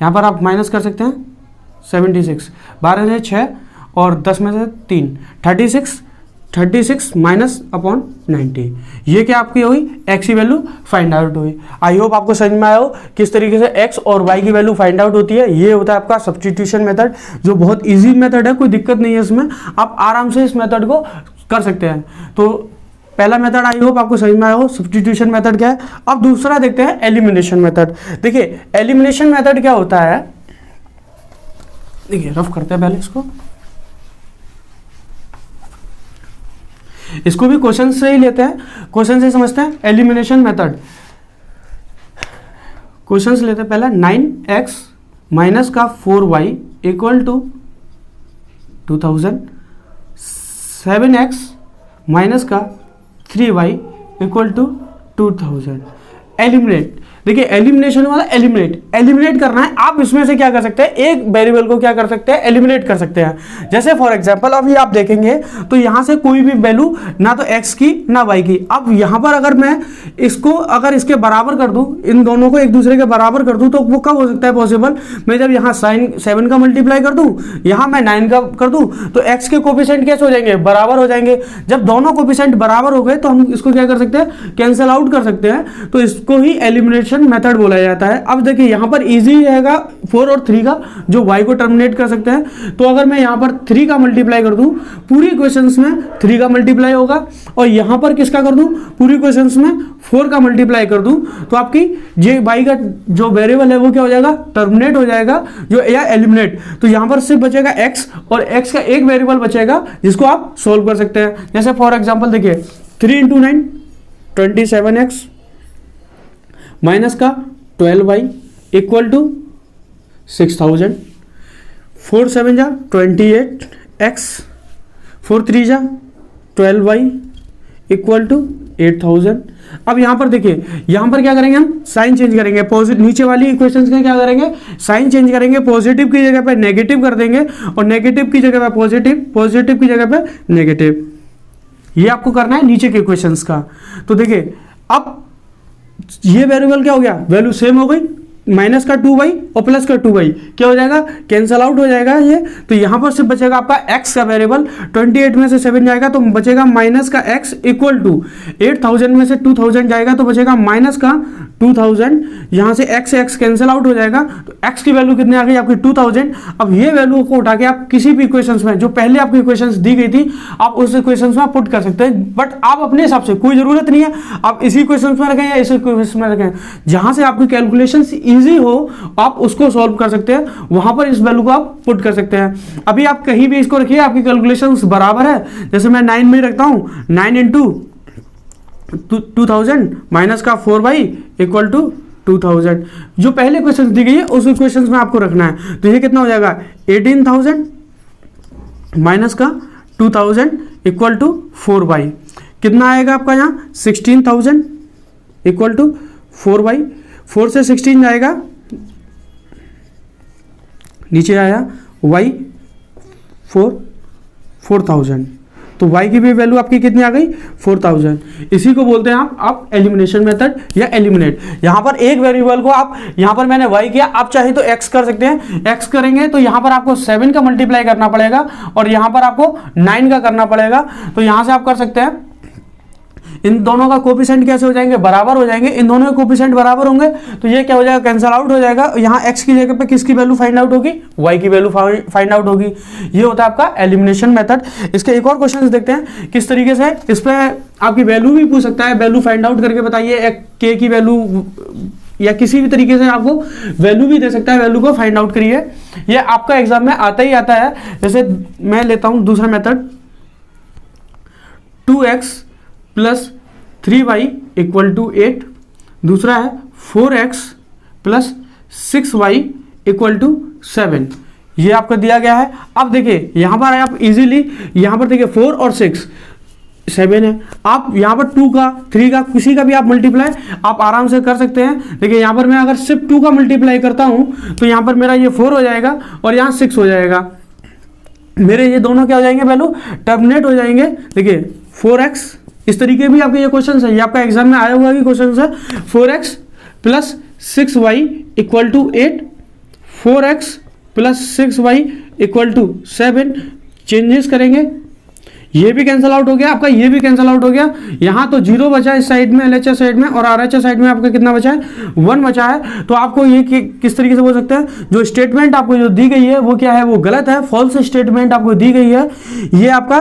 यहाँ पर आप माइनस कर सकते हैं 76, 12 से 6 और 10 में से 3, 36 36 माइनस अपॉन 90, ये क्या आपकी हुई x की वैल्यू फाइंड आउट हुई। आई होप आपको समझ में आया हो किस तरीके से x और y की वैल्यू फाइंड आउट होती है। ये होता है आपका सब्स्टिट्यूशन मेथड, जो बहुत इजी मेथड है, कोई दिक्कत नहीं है इसमें, आप आराम से इस मेथड को कर सकते हैं। तो पहला मेथड आई होप आपको समझ में आया हो, सब्स्टिट्यूशन मेथड क्या है। अब दूसरा देखते हैं एलिमिनेशन मेथड। देखिए एलिमिनेशन मेथड क्या होता है, देखिए रफ करते हैं पहले इसको भी क्वेश्चन से ही लेते हैं, क्वेश्चन से समझते हैं एलिमिनेशन मेथड। क्वेश्चन से लेते हैं पहला 9x माइनस का 4y equal to 2000, 7x minus का 3y इक्वल टू 2000। एलिमिनेट, देखिए एलिमिनेशन वाला एलिमिनेट करना है। आप इसमें से क्या कर सकते हैं, एक वेरिएबल को क्या कर सकते हैं, एलिमिनेट कर सकते हैं। जैसे फॉर एग्जांपल अभी आप देखेंगे तो यहां से कोई भी वैल्यू ना तो x की ना y की। अब यहां पर अगर मैं इसको अगर इसके बराबर कर दूं, इन दोनों को एक दूसरे के बराबर कर दूं, तो वो कब हो सकता है पॉसिबल, मैं जब यहाँ साइन 7 का मल्टीप्लाई कर दूं, यहाँ मैं 9 का कर दूं, तो x के कोफिशिएंट कैसे हो जाएंगे, बराबर हो जाएंगे। जब दोनों कोफिशिएंट बराबर हो गए तो हम इसको क्या कर सकते हैं, कैंसिल आउट कर सकते हैं। तो इसको ही एलिमिनेशन मेथड बोला जाता है। अब देखिए यहां पर इजी रहेगा 4 और 3 का, जो y को टर्मिनेट कर सकते हैं। तो अगर मैं यहां पर 3 का मल्टीप्लाई कर दूं, पूरी इक्वेशंस में 3 का मल्टीप्लाई होगा, और यहां पर किसका कर दूं, पूरी इक्वेशंस में 4 का मल्टीप्लाई कर दूं, तो आपकी जे y का जो वेरिएबल है वो क्या हो जाएगा, टर्मिनेट हो जाएगा, जो या एलिमिनेट। तो यहां पर सिर्फ बचेगा x, और x का एक वेरिएबल बचेगा जिसको आप सोल्व कर सकते हैं। जैसे फॉर एग्जाम्पल देखिए 3 × 9 27x माइनस का 12y इक्वल टू 6000, 4 7 जा 28x, 4 3 जा 12y इक्वल टू 8000। अब यहां पर देखिए, यहां पर क्या करेंगे, हम साइन चेंज करेंगे, पॉजिटिव, नीचे वाली इक्वेशंस का क्या करेंगे, साइन चेंज करेंगे, पॉजिटिव की जगह पे नेगेटिव कर देंगे, और नेगेटिव की जगह पे पॉजिटिव, पॉजिटिव की जगह पे नेगेटिव। ये आपको करना है नीचे के इक्वेशंस का। तो देखिए अब ये वेरिएबल क्या हो गया, वैल्यू सेम हो गई, माइनस का 2y और प्लस का 2y क्या हो जाएगा, कैंसल आउट हो जाएगा ये। तो यहां पर सिर्फ बचेगा आपका x का वेरिएबल, 28 में से 7 जाएगा तो बचेगा माइनस का x इक्वल टू 8000 में से 2000 जाएगा तो बचेगा माइनस का 2000। यहां से x कैंसल आउट हो जाएगा, तो x की वैल्यू कितनी आ गई आपकी 2000। अब ये वैल्यू को उठा के आप किसी भी इक्वेशंस में, जो पहले आपकी इक्वेशंस दी गई थी, आप उस इक्वेशंस में पुट कर सकते हैं। बट आप अपने हिसाब से, कोई जरूरत नहीं है आप इसी इक्वेशंस में रखें या इस इक्वेशंस में रखें, जहां से आपकी कैलकुलेशन इजी हो आप उसको सॉल्व कर सकते हैं, वहां पर इस वैल्यू को आप पुट कर सकते हैं। अभी आप कहीं भी इसको रखिए, आपकी कैलकुलेशंस बराबर है। जैसे मैं 9 में रखता हूं, 9 × 2000 माइनस का 4y इक्वल टू 2000, जो पहले क्वेश्चन दी गई है उस क्वेश्चन में आपको रखना है। तो ये कितना हो जाएगा, 18000 माइनस का 2000 इक्वल टू 4y, कितना आएगा आपका यहाँ 16000 इक्वल टू 4y। 4 से 16 जाएगा, नीचे आया y 4000, तो y की भी वैल्यू आपकी कितनी आ गई 4000। इसी को बोलते हैं आप एलिमिनेशन मेथड या एलिमिनेट। यहां पर एक वेरिएबल को आप, यहां पर मैंने y किया, आप चाहे तो x कर सकते हैं। x करेंगे तो यहां पर आपको 7 का मल्टीप्लाई करना पड़ेगा और यहां पर आपको 9 का करना पड़ेगा। तो यहां से आप कर सकते हैं, इन दोनों का कोफिशिएंट कैसे हो जाएंगे, बराबर हो जाएंगे। इन दोनों के कोफिशिएंट बराबर होंगे तो ये क्या हो जाएगा, कैंसल आउट हो जाएगा। यहाँ x की जगह पे किसकी वैल्यू फाइंड आउट होगी, y की वैल्यू फाइंड आउट होगी। ये होता है आपका एलिमिनेशन मेथड। इसके एक और क्वेश्चन देखते हैं किस तरीके से इस पर आपकी वैल्यू भी पूछ सकता है। वैल्यू फाइंड आउट करके बताइए, k की वैल्यू या किसी भी तरीके से आपको वैल्यू भी दे सकता है, वैल्यू को फाइंड आउट करिए। ये आपका एग्जाम में आता ही आता है। जैसे मैं लेता हूँ दूसरा method, 2x plus 3y equal to 8, दूसरा है 4x plus 6y equal to 7। ये आपको दिया गया है। अब देखिए यहाँ पर आप इजीली, यहाँ पर देखिए 4 और 6 7 है, आप यहाँ पर 2 का 3 का किसी का भी आप मल्टीप्लाई आप आराम से कर सकते हैं। देखिए यहाँ पर मैं अगर सिर्फ 2 का मल्टीप्लाई करता हूँ तो यहाँ पर मेरा ये 4 हो जाएगा और यहाँ 6 हो जाएगा। मेरे ये दोनों क्या हो जाएंगे, वैल्यू टर्मिनेट हो जाएंगे। देखिए 4x, इस तरीके भी आपके ये क्वेश्चन है, ये आपका एग्जाम में आया हुआ भी क्वेश्चन है। 4x plus 6y equal to 8, 4x plus 6y equal to 7, changes करेंगे। ये भी कैंसिल आउट हो गया आपका, ये भी कैंसिल आउट हो गया। यहाँ तो 0 बचा है इस साइड में, LHS साइड में, और RHS साइड में आपका कितना बचा है, 1 बचा है। तो आपको ये किस तरीके से बोल सकते हैं, जो स्टेटमेंट आपको जो दी गई है वो क्या है, वो गलत है, फॉल्स स्टेटमेंट आपको दी गई है। ये आपका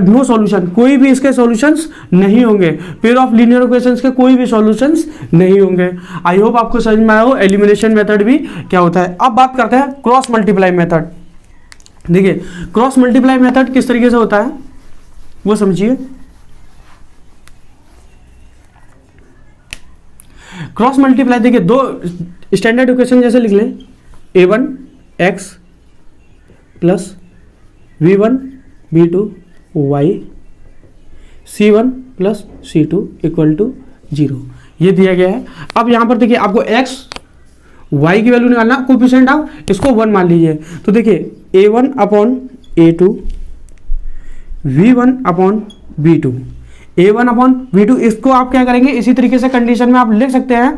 नो सॉल्यूशन, कोई भी इसके सॉल्यूशंस नहीं होंगे, पेयर ऑफ लीनियर इक्वेशंस के कोई भी सॉल्यूशंस नहीं होंगे। आई होप आपको समझ में आया हो एलिमिनेशन मेथड भी क्या होता है। अब बात करते हैं क्रॉस मल्टीप्लाई मेथड। देखिए क्रॉस मल्टीप्लाई मेथड किस तरीके से होता है वो समझिए। क्रॉस मल्टीप्लाई देखिए, दो स्टैंडर्ड इक्वेशन जैसे लिख लें, a1x plus v1 v2 y c1 plus c2 equal to 0, ये दिया गया है। अब यहां पर देखिए आपको x y की वैल्यू निकालना, कोएफिशिएंट आप इसको 1 मान लीजिए। तो देखिए a1 upon a2 v1 upon v2, a1 upon v2, इसको आप क्या करेंगे, इसी तरीके से कंडीशन में आप लिख सकते हैं।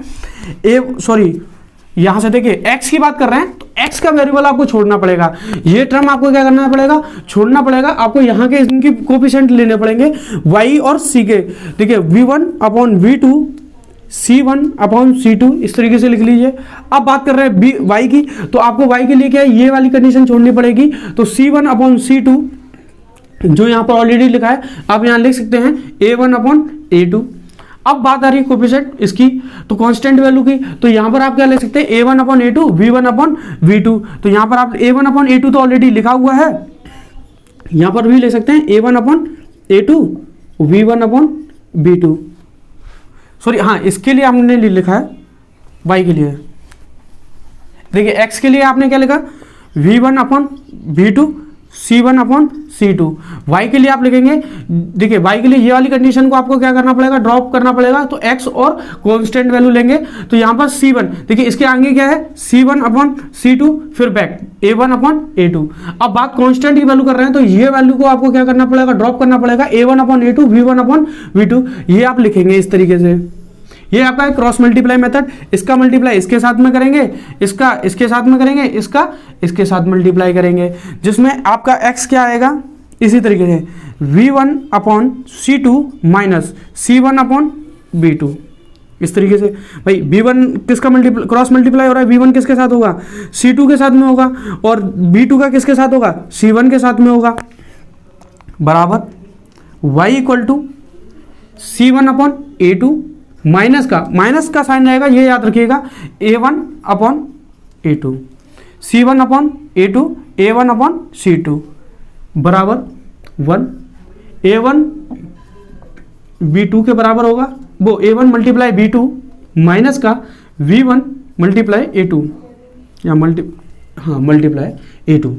यहां से देखिए x की बात कर रहे हैं तो x का वेरिएबल आपको छोड़ना पड़ेगा, ये टर्म आपको क्या करना पड़ेगा, छोड़ना पड़ेगा। आपको यहाँ के इनकी कोएफिशिएंट लेने पड़ेंगे y और c के। देखिए v1 upon v2 c1 upon c2, इस तरीके से लिख लीजिए। अब बात कर रहे हैं y की, तो आपको y के लिए क्या है, ये वाली कंडीशन छोड़नी पड़ेगी। तो c1 अपॉन c2 जो यहाँ पर ऑलरेडी लिखा है, आप यहाँ लिख सकते हैं a1 अपॉन a2। अब बात आ रही है कोएफिशिएंट इसकी, तो कांस्टेंट वैल्यू की, तो यहाँ पर आप क्या लिख सकते हैं, a1 upon a2 v1 upon v2। तो यहाँ पर आप a1 अपॉन a2 तो ऑलरेडी लिखा हुआ है, यहाँ पर भी ले सकते हैं a1 upon a2 v1 upon v2। Sorry हाँ, इसके लिए हमने लिखा है y के लिए। देखिए x के लिए आपने क्या लिखा, v1 upon v2 c1 upon c2। y के लिए आप लिखेंगे, देखिए y के लिए ये वाली कंडीशन को आपको क्या करना पड़ेगा, ड्रॉप करना पड़ेगा। तो x और कांस्टेंट वैल्यू लेंगे, तो यहाँ पर c1, देखिए इसके आगे क्या है, c1 अपॉन c2, फिर बैक a1 अपॉन a2। अब बात कांस्टेंट की वैल्यू कर रहे हैं, तो ये वैल्यू को आपको क्या करना पड़ेगा, ड्रॉप करना पड़ेगा, a1 upon a2 v1 upon v2, ये आप लिखेंगे इस तरीके से। ये आपका है क्रॉस मल्टीप्लाई मेथड। इसका मल्टीप्लाई इसके साथ में करेंगे, इसका इसके साथ में करेंगे, इसका इसके साथ मल्टीप्लाई करेंगे, जिसमें आपका x क्या आएगा, इसी तरीके से v1 upon c2 minus c1 upon v2। इस तरीके से भाई v1 किसका क्रॉस मल्टीप्लाई हो रहा है, v1 किसके साथ होगा, c2 के साथ में होगा, और v2 का किसके साथ होगा, c1 के साथ में होगा, बराबर y equal to c1 upon a2 minus का साइन रहेगा, ये याद रखिएगा, a1 upon a2 c1 upon a2 a1 upon c2 बराबर 1। a1 v2 के बराबर होगा, वो a1 मल्टीप्लाई v2 माइनस का v1 मल्टीप्लाई a2 या मल्टीप्लाई a2,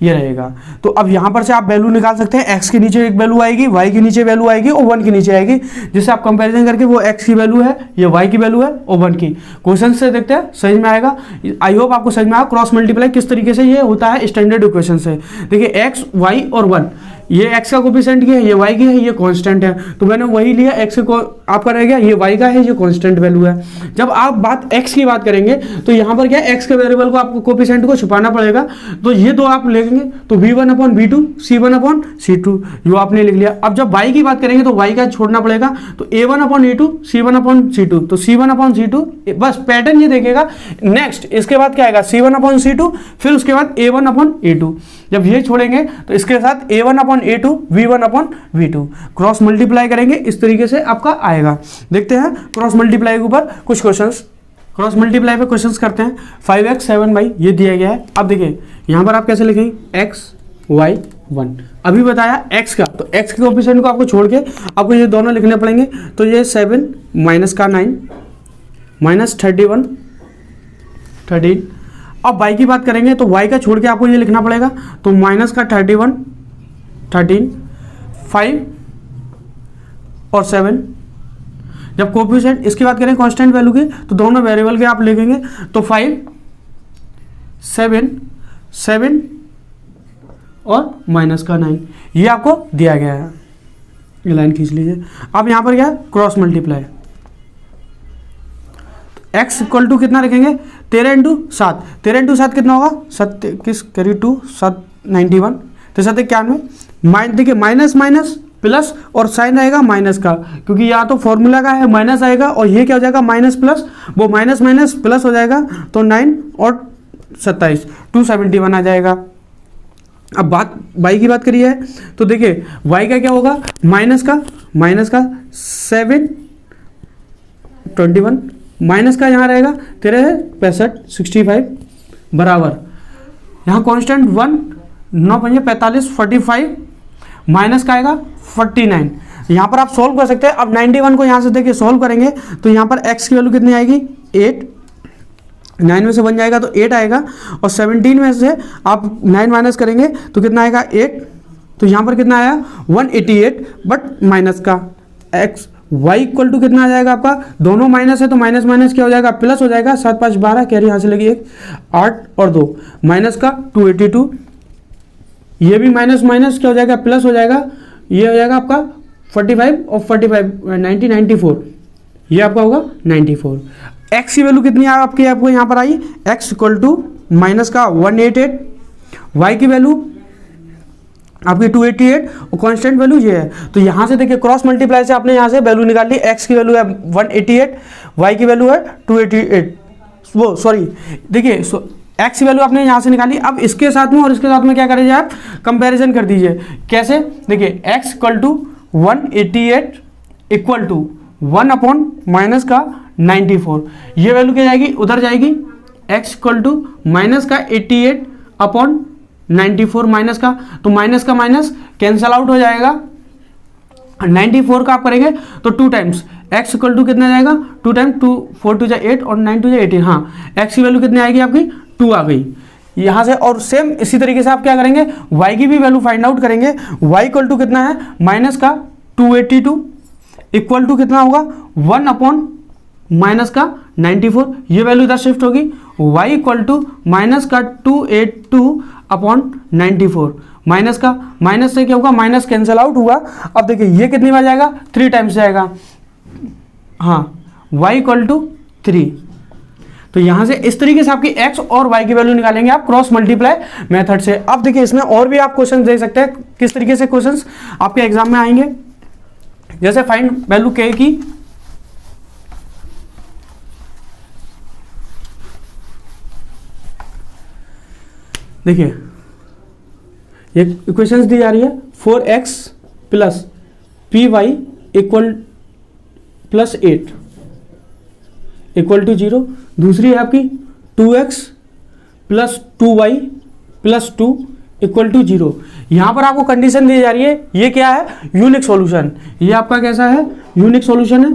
ये रहेगा। तो अब यहाँ पर से आप वैल्यू निकाल सकते हैं, x के नीचे एक वैल्यू आएगी, y के नीचे वैल्यू आएगी और 1 के नीचे आएगी, जिससे आप कंपैरिजन करके वो x की वैल्यू है, ये y की वैल्यू है और 1 की। क्वेश्चन से देखते हैं, समझ में आएगा। आई होप आपको समझ में आया क्रॉस मल्टीप्लाई किस तरीके से ये होता है स्टैंडर्ड इक्वेशन से। देखिए x y और 1, ये x का कोएफिशिएंट की है, ये y की है, ये कांस्टेंट है, तो मैंने वही लिया, x को आपका रह गया, ये y का है, ये कांस्टेंट वैल्यू है। जब आप बात x की बात करेंगे तो यहाँ पर क्या x के वेरिएबल को आपको कोएफिशिएंट को छुपाना पड़ेगा, तो ये दो आप लिखेंगे, तो v1 upon v2 c1 upon c2 जो आपने लिख लिया। अब जब y की बात करेंगे तो y का छोड़ना पड़ेगा, तो a1 upon a2 c1 upon c2, तो c1 अपॉन c2, बस पैटर्न ये देखेगा। नेक्स्ट इसके बाद क्या आएगा, c1 अपॉन c2, फिर उसके बाद a1 अपॉन a2। जब ये छोड़ेंगे तो इसके साथ a1 upon a2 v1 upon v2, cross multiply करेंगे, इस तरीके से आपका आएगा। देखते हैं क्रॉस मल्टीप्लाई के ऊपर कुछ क्वेश्चंस, क्रॉस मल्टीप्लाई पे क्वेश्चंस करते हैं। 5x 7y ये दिया गया है। अब देखिए यहाँ पर आप कैसे लिखेंगे, x y 1, अभी बताया x का, तो x के कोएफिशिएंट को आपको छोड़ के आपको ये दोनों लिखने पड़ेंगे, तो ये 7 माइनस का 9 माइनस 31 13। अब y की बात करेंगे तो y का छोड़ के आपको ये लिखना पड़ेगा, तो माइनस का 31 13 5 और 7। जब कोएफिशिएंट इसकी बात करें कांस्टेंट वैल्यू की, तो दोनों वेरिएबल के आप लिखेंगे, तो 5 7 7 और माइनस का 9, ये आपको दिया गया है। ये लाइन खींच लीजिए। अब यहाँ पर क्या है, cross multiply, x equal to कितना लिखेंगे, 13 इंटू 7 कितना होगा, 7 किस करी 2 7 91, तो 7 91, देखिए माइनस माइनस प्लस और साइन आएगा माइनस का, क्योंकि या तो फॉर्मूला का है माइनस आएगा और ये क्या हो जाएगा माइनस प्लस, वो माइनस माइनस प्लस हो जाएगा तो 9 और 27 271 आ जाएगा। अब बात y की बात करिए है तो देखिए y का क्या होगा माइनस का 721 माइनस का यहाँ रहेगा तेरे 65 बराबर यहाँ कांस्टेंट 1 9 5 45 45 माइनस का आएगा 49। यहाँ पर आप सोल्व कर सकते हैं। अब 91 को यहाँ से देखिए सोल्व करेंगे तो यहाँ पर x की वैल्यू कितनी आएगी 8, 9 में से 1 जाएगा तो 8 आएगा और 17 में से आप 9 माइनस करेंगे तो कितना आएगा 8, तो यहाँ पर कितना आया 188 बट माइनस का x y इक्वल टू कितना आ जाएगा आपका, दोनों माइनस है तो माइनस माइनस क्या हो जाएगा प्लस हो जाएगा, 7 5 12 कैरी यहाँ से लगी 1 8 और 2 माइनस का 282, ये भी माइनस माइनस क्या हो जाएगा प्लस हो जाएगा, ये हो जाएगा आपका 45 और 45 90 94, ये आपका होगा 94। x की वैल्यू कितनी है आपको यहाँ पर आई x इक्वल टू माइनस का 188, y की वैल्यू आपकी 288 और कांस्टेंट वैल्यू ये है। तो यहाँ से देखिए क्रॉस मल्टीप्लाई से आपने यहाँ से वैल्यू निकाल ली, x की वैल्यू है 188, y की वैल्यू है 288, वो सॉरी देखिए x की वैल्यू आपने यहाँ से निकाली। अब इसके साथ में और इसके साथ में क्या करेंगे आप कंपैरिजन कर दीजिए, कैसे देखिए x equal to 188 equal to 1 upon minus का 94, ये वैल्यू क्या जाएगी उधर जाएगी, x इक्वल टू माइनस का 88 अपॉन 94 माइनस का, तो माइनस का माइनस कैंसल आउट हो जाएगा, 94 का आप करेंगे तो 2 टाइम्स x इक्वल टू कितना जाएगा 2 टाइम 2 4 2 8 और 9 2 18, हाँ x की वैल्यू कितनी आएगी आपकी 2 आ गई यहाँ से। और सेम इसी तरीके से आप क्या करेंगे y की भी वैल्यू फाइंड आउट करेंगे, y इक्वल टू कितना है माइनस का 282 इक्वल टू कितना होगा 1 अपॉन माइनस का 94, ये वैल्यू इधर शिफ्ट होगी, y इक्वल टू माइनस का 282 अपॉन 94, माइनस का माइनस से क्या होगा माइनस कैंसिल आउट हुआ। अब देखिए ये कितनी बार जाएगा 3 टाइम्स जाएगा, हाँ y इक्वल टू 3। तो यहाँ से इस तरीके से आपकी x और y की वैल्यू निकालेंगे आप क्रॉस मल्टीप्लाई मेथड से। अब देखिए इसमें और भी आप क्वेश्चन दे सकते हैं, किस तरीके से क्वेश्चंस आपके एग्जाम में आएंगे, जैसे फाइंड वैल्यू k की, देखिए ये इक्वेशंस दी जा रही है 4x plus p y equal plus 8 equal to 0, दूसरी है आपकी 2x plus 2y plus 2 equal to 0। यहाँ पर आपको कंडीशन दी जा रही है, ये क्या है यूनिक सॉल्यूशन, ये आपका कैसा है यूनिक सॉल्यूशन है।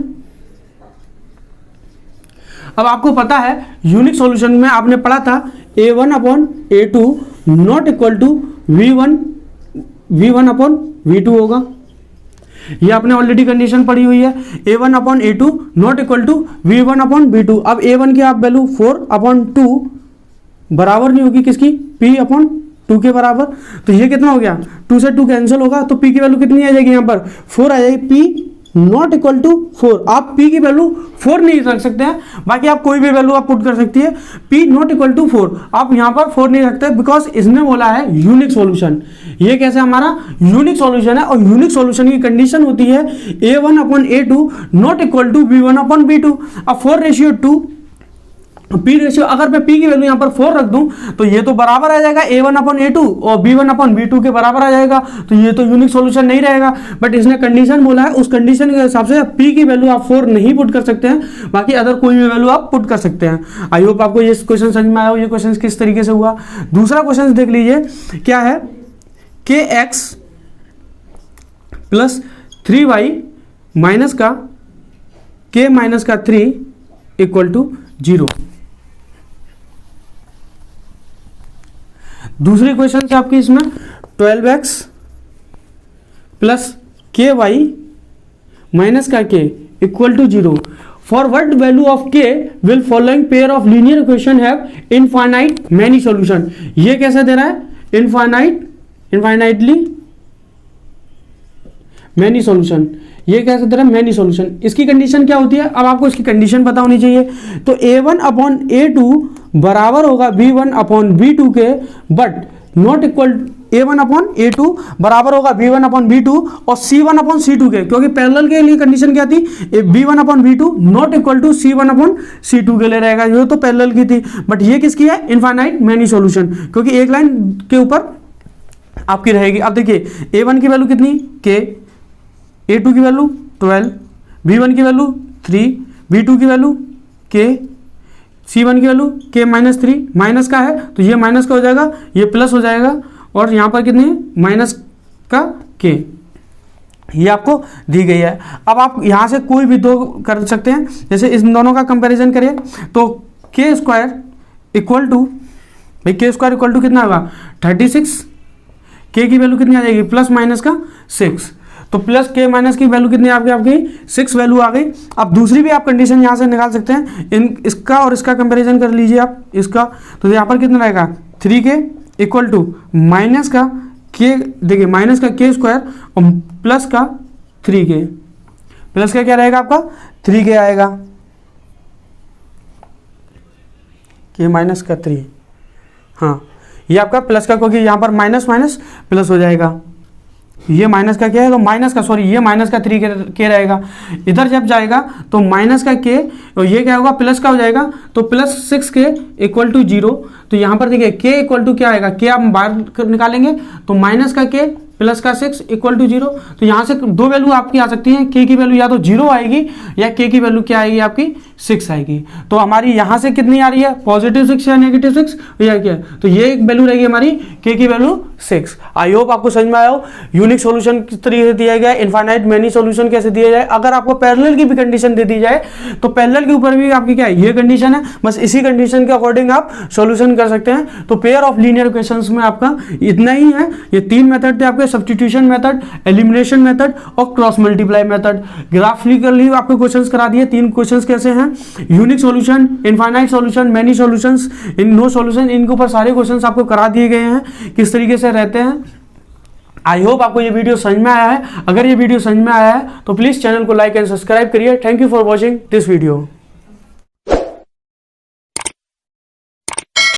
अब आपको पता है यूनिक सॉल्यूशन में आपने पढ़ा था a1 upon a2 not equal to v1 upon v2 होगा, ये आपने ऑलरेडी कंडीशन पढ़ी हुई है, a1 upon a2 not equal to v1 upon v2। अब a1 की आप वैल्यू 4 अपॉन 2 बराबर नहीं होगी किसकी p अपॉन 2 के बराबर, तो ये कितना हो गया 2 से 2 कैंसिल होगा, तो p की वैल्यू कितनी आ जाएगी यहाँ पर 4 आ जाएगी, p नॉट इक्वल टू 4। आप p की वैल्यू 4 नहीं रख सकते हैं, बाकी आप कोई भी वैल्यू आप पुट कर सकती है, p नॉट इक्वल टू 4 आप यहाँ पर 4 नहीं रखते बिकॉज इसने बोला है यूनिक सॉल्यूशन। ये कैसे हमारा यूनिक सॉल्यूशन है और यूनिक सॉल्यूशन की कंडीशन होती है a1 upon a2 not equal to b1 upon b2। अब 4:2 पी रेशियो, अगर मैं पी की वैल्यू यहाँ पर 4 रख दूं तो ये तो बराबर आ जाएगा a1 अपॉन a2 और b1 अपॉन b2 के बराबर आ जाएगा, तो ये तो यूनिक सॉल्यूशन नहीं रहेगा। बट इसने कंडीशन बोला है, उस कंडीशन के हिसाब से पी की वैल्यू आप 4 नहीं पुट कर सकते हैं, बाकी अदर कोई भी वैल्यू आप पुट कर सकते हैं। आई होप आपको ये क्वेश्चन समझ में आया हो, ये क्वेश्चन किस तरीके से हुआ। दूसरा क्वेश्चन देख लीजिए क्या है, kx प्लस 3y माइनस का k माइनस का 3 इक्वल टू 0। दूसरी क्वेश्चन है आपकी इसमें 12x प्लस के वाई माइनस का k equal to 0। For what value of k will following pair of linear equation have infinite many solution. ये कैसे दे रहा है इनफाइनाइटली मैनी सॉल्यूशन, ये कैसे दे रहा है मैनी सॉल्यूशन। इसकी कंडीशन क्या होती है, अब आपको इसकी कंडीशन पता होनी चाहिए। तो a1 अपॉन a2 बराबर होगा b1 अपॉन b2 के, but not equal A1 upon A2 बराबर होगा B1 अपॉन B2 और C1 अपॉन C2 के, क्योंकि पैरेलल के लिए कंडीशन क्या थी, B1 upon B2 not equal to C1 upon C2 के लिए रहेगा, ये तो पैरेलल की थी। बट ये किसकी है, इनफाइनाइट मैनी सॉल्यूशन, क्योंकि एक लाइन के ऊपर आपकी रहेगी। अब देखिए A1 की वैल्यू कितनी K, A2 की वैल्यू 12, B1 की वैल्यू 3, B2 की वैल्यू K, C1 की वैल्यू K माइनस 3, माइनस का है तो ये माइनस का हो जाएगा, ये प्लस हो जाएगा, और यहाँ पर कितनी है माइनस का K, ये आपको दी गई है। अब आप यहाँ से कोई भी दो कर सकते हैं, जैसे इस दोनों का कंपैरिजन करिए तो K स्क्वायर इक्वल टू, भाई K स्क्वायर इक्वल टू कितना होगा 36, K की वैल्यू कितनी आ जाएगी प्लस माइनस का 6, तो प्लस K माइनस की वैल्यू कितनी आपकी 6 वैल्यू आ गई। अब दूसरी भी आप कंडीशन यहाँ से निकाल सकते हैं, इसका और इसका कंपैरिजन कर लीजिए आप इसका, तो यहाँ पर कितना रहेगा 3K इक्वल टू माइनस का K, देखिए माइनस का K स्क्वायर और प्लस का 3K, प्लस का क्या रहेगा आपका 3K आएगा, K माइनस का 3, हाँ ये आपका प्लस का, क्योंकि यहाँ पर माइनस माइनस प्लस हो जाएगा, ये माइनस का क्या है तो माइनस का, सॉरी ये माइनस का 3K रहेगा, इधर जब जाएगा तो माइनस का K और ये क्या होगा प्लस का हो जाएगा, तो प्लस 6K इक्वल टू 0, तो यहाँ पर देखिए K इक्वल टू क्या आएगा, K आप बाहर निकालेंगे तो माइनस का K प्लस का 6 इक्वल टू 0, तो यहाँ से दो वैल्यू आपकी आ सकती हैं, K की वैल्यू या तो 0 आएगी या K की वैल्यू क्या आएगी आपकी 6 आएगी। तो हमारी यहाँ से कितनी आ रही है पॉजिटिव 6 या नेगेटिव 6 या क्या, तो ये एक वैल्यू रहेगी हमारी K की वैल्यू 6। आई होप आपको समझ में आया हो यूनिक सॉल्यूशन किस तरीके से दिया गया है, इनफाइनाइट मैनी सॉल्यूशन कैसे दिया जाए। अगर आपको पैरेलल की भी कंडीशन दे दी जाए तो पैरेलल के ऊपर भी आपकी क्या है ये कंडीशन है, बस इसी कंडीशन के अकॉर्डिंग आप सॉल्यूशन कर सकते हैं। तो पेयर ऑफ लीनियर इक्वेशंस में आपका इतना ही है, ये तीन मेथड थे आपके, सब्स्टिट्यूशन मेथड, एलिमिनेशन मेथड और क्रॉस मल्टीप्लाई मेथड। ग्राफिकली आपको क्वेश्चंस करा दिए, तीन क्वेश्चंस कैसे हैं, unique solution, infinite solution, many solutions, इन नो सॉल्यूशन, इनके ऊपर सारे क्वेश्चंस आपको करा दिए गए हैं किस तरीके से रहते हैं। आई होप आपको ये वीडियो समझ में आया है। अगर ये वीडियो समझ में आया है तो प्लीज चैनल को लाइक एंड सब्सक्राइब करिए। Thank you for watching this video.